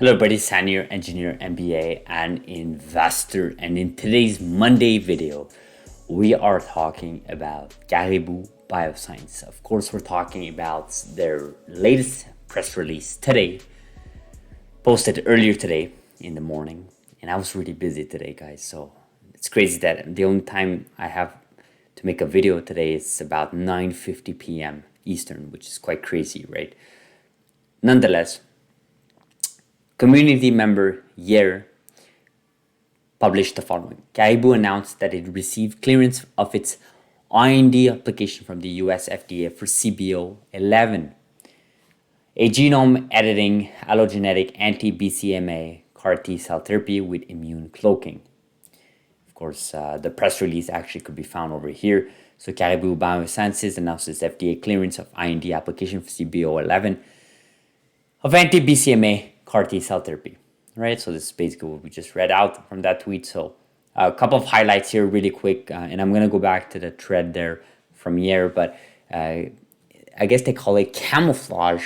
Hello, everybody. San here, engineer, MBA, and investor. And in today's Monday video, we are talking about Caribou Bioscience. Of course, we're talking about their latest press release today, posted earlier today in the morning. And I was really busy today, guys. So it's crazy that the only time I have to make a video today is about 9:50 p.m. Eastern, which is quite crazy, right? Nonetheless, community member Yer published the following. Caribou announced that it received clearance of its IND application from the US FDA for CBO11, a genome editing allogeneic anti-BCMA CAR T cell therapy with immune cloaking. Of course, the press release actually could be found over here. So Caribou Biosciences announced its FDA clearance of IND application for CBO11 of anti-BCMA CAR T cell therapy, right? So this is basically what we just read out from that tweet. So a couple of highlights here really quick, and I'm going to go back to the thread there from here, but I guess they call it camouflage.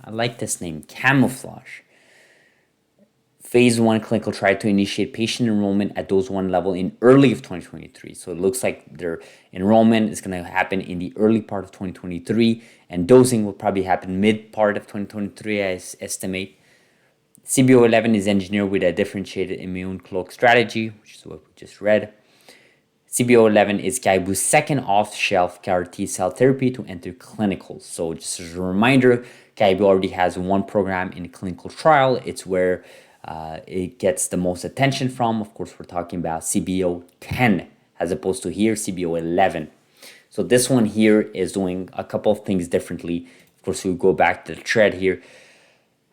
I like this name, camouflage. Phase 1 clinical trial to initiate patient enrollment at dose 1 level in early of 2023. So it looks like their enrollment is going to happen in the early part of 2023, and dosing will probably happen mid part of 2023, I estimate. CBO11 is engineered with a differentiated immune cloak strategy, which is what we just read. CBO11 is Caribou's second off-shelf CAR T cell therapy to enter clinicals. So just as a reminder, Caribou already has one program in clinical trial. It's where it gets the most attention from. Of course, we're talking about CBO10 as opposed to here, CBO11. So this one here is doing a couple of things differently. Of course, we'll go back to the thread here.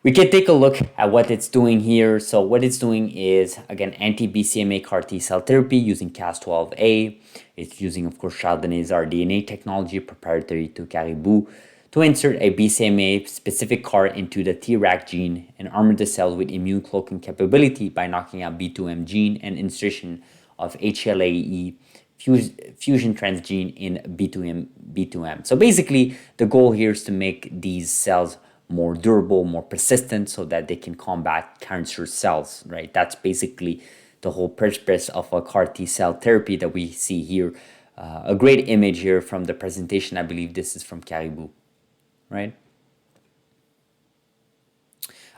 We can take a look at what it's doing here. So what it's doing is, again, anti-BCMA CAR T cell therapy using Cas12a. It's using, of course, Chardonnay's rDNA technology proprietary to Caribou to insert a BCMA-specific CAR into the Treg gene and armor the cells with immune cloaking capability by knocking out B2M gene and insertion of HLA-E fusion transgene in B2M. So basically, the goal here is to make these cells more durable, more persistent, so that they can combat cancer cells, right? That's basically the whole purpose of a CAR T cell therapy that we see here. A great image here from the presentation. I believe this is from Caribou, right?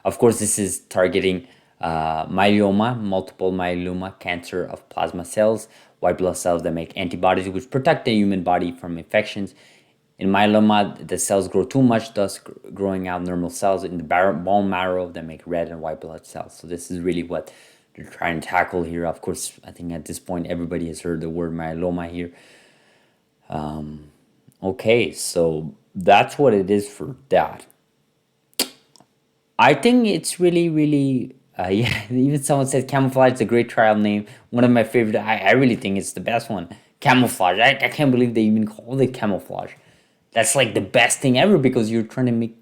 Of course, this is targeting myeloma, multiple myeloma, cancer of plasma cells, white blood cells that make antibodies which protect the human body from infections. In myeloma, the cells grow too much, thus growing out normal cells in the bone marrow that make red and white blood cells. So this is really what they're trying to tackle here. Of course, I think at this point, everybody has heard the word myeloma here. Okay, so that's what it is for that. I think it's really, yeah, even someone said camouflage is a great trial name. One of my favorite, I really think it's the best one. Camouflage, I can't believe they even called it camouflage. That's like the best thing ever because you're trying to make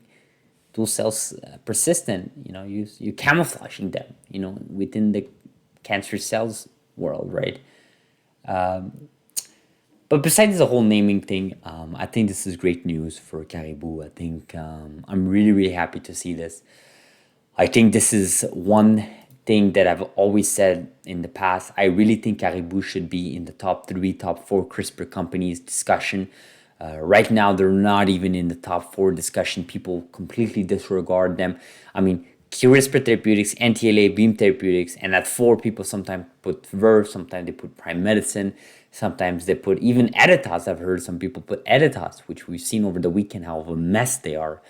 those cells persistent. You know, you're camouflaging them, you know, within the cancer cells world, right? But besides the whole naming thing, I think this is great news for Caribou. I think I'm really happy to see this. I think this is one thing that I've always said in the past. I really think Caribou should be in the top 3, top 4 CRISPR companies discussion. Right now, they're not even in the top 4 discussion. People completely disregard them. I mean, CRISPR Therapeutics, NTLA, Beam Therapeutics, and at 4, people sometimes put Verve, sometimes they put Prime Medicine, sometimes they put even Editas. I've heard some people put Editas, which we've seen over the weekend how of a mess they are.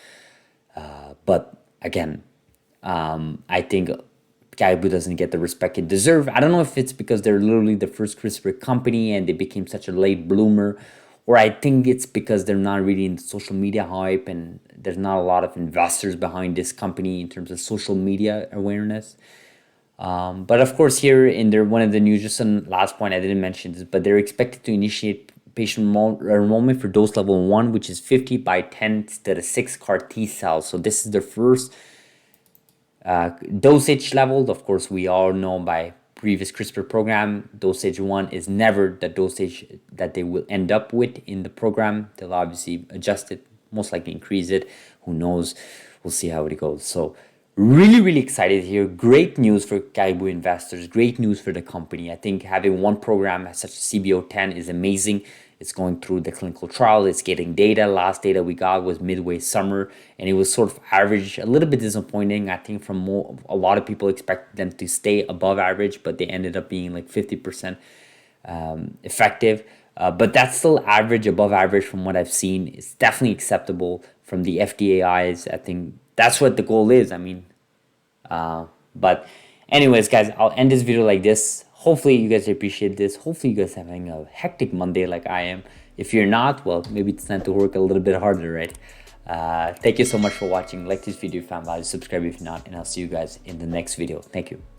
But again, I think Caribou doesn't get the respect it deserves. I don't know if it's because they're literally the first CRISPR company and they became such a late bloomer, or I think it's because they're not really in the social media hype and there's not a lot of investors behind this company in terms of social media awareness. But of course, here in their one of the news, just on last point, I didn't mention this, but they're expected to initiate patient enrollment for dose level 1, which is 50 by 10 instead of 6 CAR T cells. So this is their first dosage level. Of course, we all know by previous CRISPR program, dosage 1 is never the dosage that they will end up with in the program. They'll obviously adjust it, most likely increase it. Who knows? We'll see how it goes. So Really excited here. Great news for Caribou investors. Great news for the company. I think having one program such as CBO10 is amazing. It's going through the clinical trial. It's getting data. Last data we got was midway summer, and it was sort of average. A little bit disappointing. I think a lot of people expected them to stay above average, but they ended up being like 50% effective. But that's still average, above average from what I've seen. It's definitely acceptable from the FDA eyes. I think that's what the goal is. I mean, but anyways, guys, I'll end this video like this. Hopefully you guys appreciate this. Hopefully you guys are having a hectic Monday like I am. If you're not, well, maybe it's time to work a little bit harder, right? Thank you so much for watching. Like this video if you found value, subscribe if not, and I'll see you guys in the next video. Thank you.